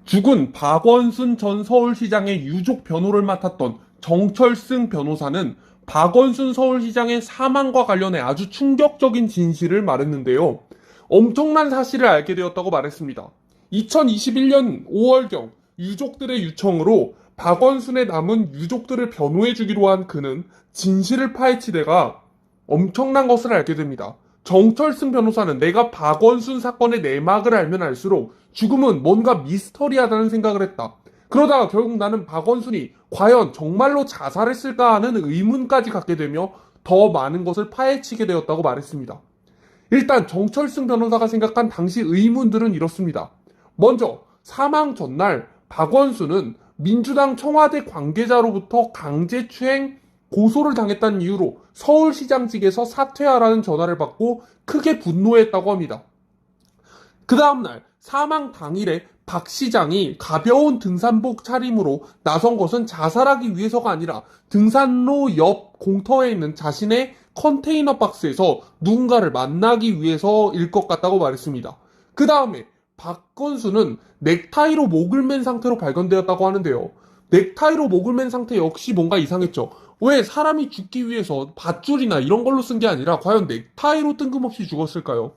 죽은 박원순 전 서울시장의 유족 변호를 맡았던 정철승 변호사는 박원순 서울시장의 사망과 관련해 아주 충격적인 진실을 말했는데요. 엄청난 사실을 알게 되었다고 말했습니다. 2021년 5월경 유족들의 요청으로 박원순의 남은 유족들을 변호해주기로 한 그는 진실을 파헤치다가 엄청난 것을 알게 됩니다. 정철승 변호사는 내가 박원순 사건의 내막을 알면 알수록 죽음은 뭔가 미스터리하다는 생각을 했다. 그러다가 결국 나는 박원순이 과연 정말로 자살했을까 하는 의문까지 갖게 되며 더 많은 것을 파헤치게 되었다고 말했습니다. 일단 정철승 변호사가 생각한 당시 의문들은 이렇습니다. 먼저 사망 전날 박원순은 민주당 청와대 관계자로부터 강제추행 고소를 당했다는 이유로 서울시장직에서 사퇴하라는 전화를 받고 크게 분노했다고 합니다. 그 다음날 사망 당일에 박 시장이 가벼운 등산복 차림으로 나선 것은 자살하기 위해서가 아니라 등산로 옆 공터에 있는 자신의 컨테이너 박스에서 누군가를 만나기 위해서일 것 같다고 말했습니다. 그 다음에 박건수는 넥타이로 목을 맨 상태로 발견되었다고 하는데요. 넥타이로 목을 맨 상태 역시 뭔가 이상했죠. 왜 사람이 죽기 위해서 밧줄이나 이런 걸로 쓴 게 아니라 과연 넥타이로 뜬금없이 죽었을까요?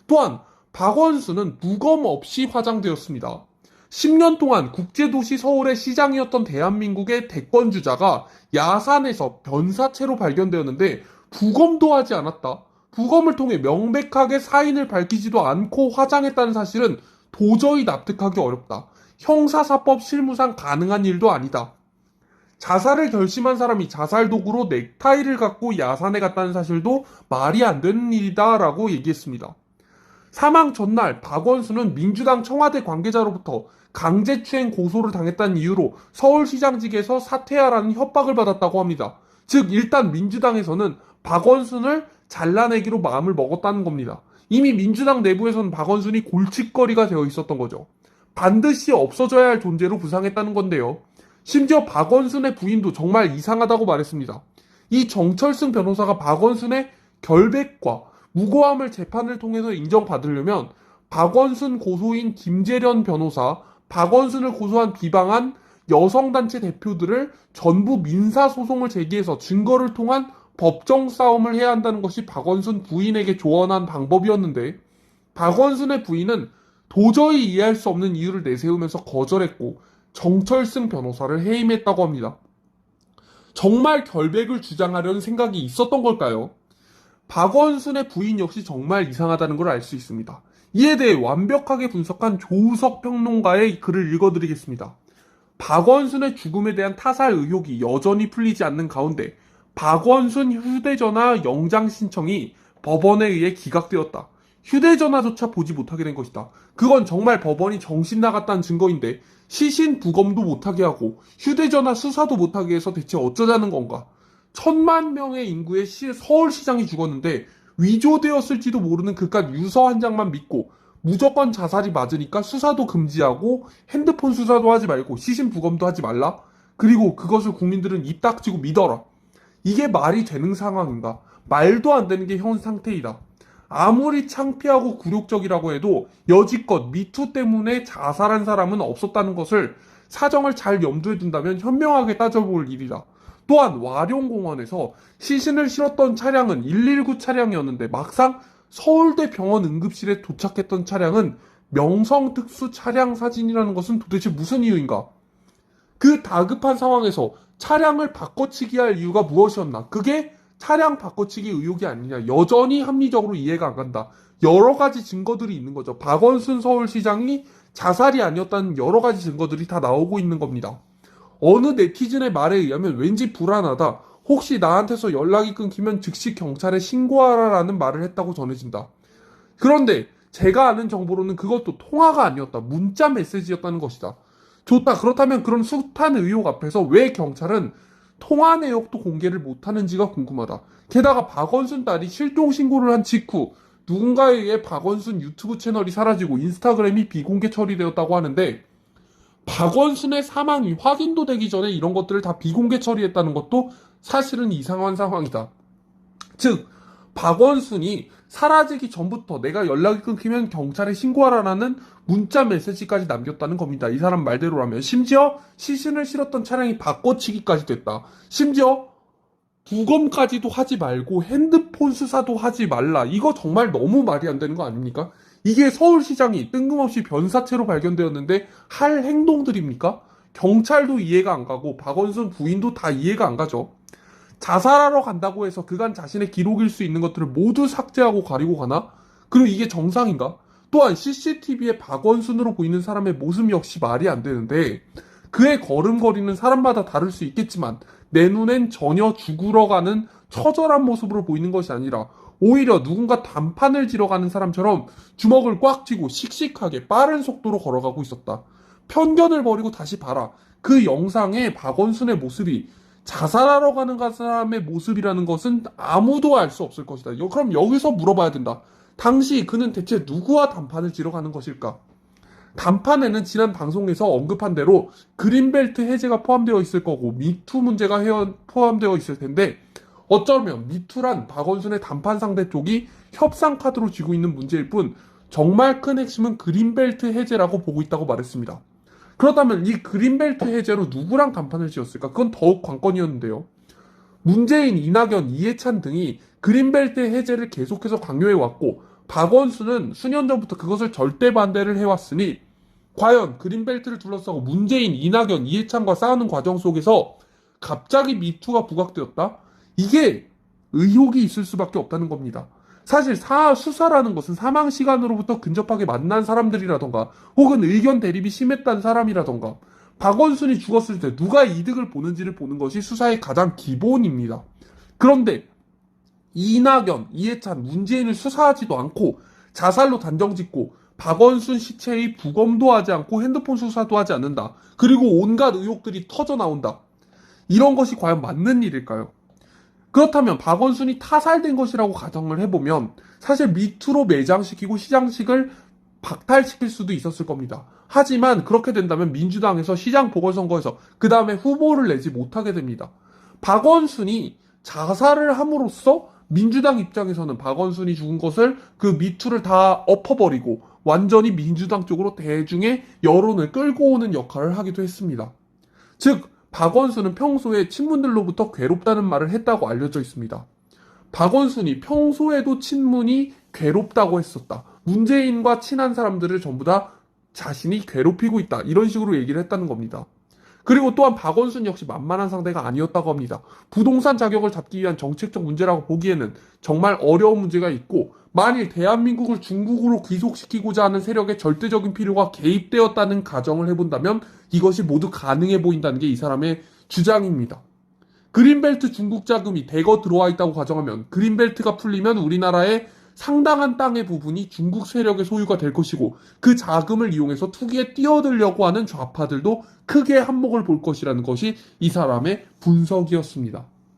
또한 박원순은 무검 없이 화장되었습니다. 10년 동안 국제도시 서울의 시장이었던 대한민국의 대권주자가 야산에서 변사체로 발견되었는데 부검도 하지 않았다. 부검을 통해 명백하게 사인을 밝히지도 않고 화장했다는 사실은 도저히 납득하기 어렵다. 형사사법 실무상 가능한 일도 아니다. 자살을 결심한 사람이 자살 도구로 넥타이를 갖고 야산에 갔다는 사실도 말이 안 되는 일이다 라고 얘기했습니다. 사망 전날 박원순은 민주당 청와대 관계자로부터 강제추행 고소를 당했다는 이유로 서울시장직에서 사퇴하라는 협박을 받았다고 합니다. 즉 일단 민주당에서는 박원순을 잘라내기로 마음을 먹었다는 겁니다. 이미 민주당 내부에서는 박원순이 골칫거리가 되어 있었던 거죠. 반드시 없어져야 할 존재로 부상했다는 건데요. 심지어 박원순의 부인도 정말 이상하다고 말했습니다. 이 정철승 변호사가 박원순의 결백과 무고함을 재판을 통해서 인정받으려면 박원순 고소인 김재련 변호사, 박원순을 고소한 비방한 여성단체 대표들을 전부 민사소송을 제기해서 증거를 통한 법정 싸움을 해야 한다는 것이 박원순 부인에게 조언한 방법이었는데 박원순의 부인은 도저히 이해할 수 없는 이유를 내세우면서 거절했고 정철승 변호사를 해임했다고 합니다. 정말 결백을 주장하려는 생각이 있었던 걸까요? 박원순의 부인 역시 정말 이상하다는 걸 알 수 있습니다. 이에 대해 완벽하게 분석한 조우석 평론가의 글을 읽어드리겠습니다. 박원순의 죽음에 대한 타살 의혹이 여전히 풀리지 않는 가운데 박원순 휴대전화 영장 신청이 법원에 의해 기각되었다. 휴대전화조차 보지 못하게 된 것이다. 그건 정말 법원이 정신 나갔다는 증거인데 시신 부검도 못하게 하고 휴대전화 수사도 못하게 해서 대체 어쩌자는 건가? 1,000만 명의 인구의 서울시장이 죽었는데 위조되었을지도 모르는 그깟 유서 한 장만 믿고 무조건 자살이 맞으니까 수사도 금지하고 핸드폰 수사도 하지 말고 시신 부검도 하지 말라? 그리고 그것을 국민들은 입 닥치고 믿어라. 이게 말이 되는 상황인가? 말도 안 되는 게 현 상태이다. 아무리 창피하고 굴욕적이라고 해도 여지껏 미투 때문에 자살한 사람은 없었다는 것을 사정을 잘 염두에 둔다면 현명하게 따져볼 일이다. 또한 와룡공원에서 시신을 실었던 차량은 119 차량이었는데 막상 서울대 병원 응급실에 도착했던 차량은 명성특수 차량 사진이라는 것은 도대체 무슨 이유인가? 그 다급한 상황에서 차량을 바꿔치기 할 이유가 무엇이었나? 그게 차량 바꿔치기 의혹이 아니냐. 여전히 합리적으로 이해가 안 간다. 여러 가지 증거들이 있는 거죠. 박원순 서울시장이 자살이 아니었다는 여러 가지 증거들이 다 나오고 있는 겁니다. 어느 네티즌의 말에 의하면 왠지 불안하다. 혹시 나한테서 연락이 끊기면 즉시 경찰에 신고하라라는 말을 했다고 전해진다. 그런데 제가 아는 정보로는 그것도 통화가 아니었다. 문자 메시지였다는 것이다. 좋다. 그렇다면 그런 숱한 의혹 앞에서 왜 경찰은 통화 내역도 공개를 못하는지가 궁금하다. 게다가 박원순 딸이 실종 신고를 한 직후 누군가에 의해 박원순 유튜브 채널이 사라지고 인스타그램이 비공개 처리되었다고 하는데 박원순의 사망이 확인도 되기 전에 이런 것들을 다 비공개 처리했다는 것도 사실은 이상한 상황이다. 즉 박원순이 사라지기 전부터 내가 연락이 끊기면 경찰에 신고하라는 문자 메시지까지 남겼다는 겁니다. 이 사람 말대로라면. 심지어 시신을 실었던 차량이 바꿔치기까지 됐다. 심지어 부검까지도 하지 말고 핸드폰 수사도 하지 말라. 이거 정말 너무 말이 안 되는 거 아닙니까? 이게 서울시장이 뜬금없이 변사체로 발견되었는데 할 행동들입니까? 경찰도 이해가 안 가고 박원순 부인도 다 이해가 안 가죠. 자살하러 간다고 해서 그간 자신의 기록일 수 있는 것들을 모두 삭제하고 가리고 가나? 그리고 이게 정상인가? 또한 CCTV에 박원순으로 보이는 사람의 모습 역시 말이 안 되는데 그의 걸음걸이는 사람마다 다를 수 있겠지만 내 눈엔 전혀 죽으러 가는 처절한 모습으로 보이는 것이 아니라 오히려 누군가 단판을 지러 가는 사람처럼 주먹을 꽉 쥐고 씩씩하게 빠른 속도로 걸어가고 있었다. 편견을 버리고 다시 봐라. 그 영상에 박원순의 모습이 자살하러 가는 사람의 모습이라는 것은 아무도 알 수 없을 것이다. 그럼 여기서 물어봐야 된다. 당시 그는 대체 누구와 단판을 지러 가는 것일까? 단판에는 지난 방송에서 언급한 대로 그린벨트 해제가 포함되어 있을 거고 미투 문제가 포함되어 있을 텐데 어쩌면 미투란 박원순의 단판 상대 쪽이 협상 카드로 쥐고 있는 문제일 뿐 정말 큰 핵심은 그린벨트 해제라고 보고 있다고 말했습니다. 그렇다면 이 그린벨트 해제로 누구랑 단판을 지었을까? 그건 더욱 관건이었는데요. 문재인, 이낙연, 이해찬 등이 그린벨트 해제를 계속해서 강요해왔고 박원순은 수년 전부터 그것을 절대 반대를 해왔으니 과연 그린벨트를 둘러싸고 문재인, 이낙연, 이해찬과 싸우는 과정 속에서 갑자기 미투가 부각되었다? 이게 의혹이 있을 수밖에 없다는 겁니다. 사실 수사라는 것은 사망 시간으로부터 근접하게 만난 사람들이라던가 혹은 의견 대립이 심했다는 사람이라던가 박원순이 죽었을 때 누가 이득을 보는지를 보는 것이 수사의 가장 기본입니다. 그런데 이낙연, 이해찬, 문재인을 수사하지도 않고 자살로 단정짓고 박원순 시체의 부검도 하지 않고 핸드폰 수사도 하지 않는다. 그리고 온갖 의혹들이 터져 나온다. 이런 것이 과연 맞는 일일까요? 그렇다면 박원순이 타살된 것이라고 가정을 해보면 사실 미투로 매장시키고 시장식을 박탈시킬 수도 있었을 겁니다. 하지만 그렇게 된다면 민주당에서 시장 보궐선거에서 그 다음에 후보를 내지 못하게 됩니다. 박원순이 자살을 함으로써 민주당 입장에서는 박원순이 죽은 것을 그 미투를 다 엎어버리고 완전히 민주당 쪽으로 대중의 여론을 끌고 오는 역할을 하기도 했습니다. 즉 박원순은 평소에 친문들로부터 괴롭다는 말을 했다고 알려져 있습니다. 박원순이 평소에도 친문이 괴롭다고 했었다. 문재인과 친한 사람들을 전부 다 자신이 괴롭히고 있다. 이런 식으로 얘기를 했다는 겁니다. 그리고 또한 박원순 역시 만만한 상대가 아니었다고 합니다. 부동산 자격을 잡기 위한 정책적 문제라고 보기에는 정말 어려운 문제가 있고 만일 대한민국을 중국으로 귀속시키고자 하는 세력의 절대적인 필요가 개입되었다는 가정을 해본다면 이것이 모두 가능해 보인다는 게 이 사람의 주장입니다. 그린벨트 중국 자금이 대거 들어와 있다고 가정하면 그린벨트가 풀리면 우리나라의 상당한 땅의 부분이 중국 세력의 소유가 될 것이고 그 자금을 이용해서 투기에 뛰어들려고 하는 좌파들도 크게 한몫을 볼 것이라는 것이 이 사람의 분석이었습니다.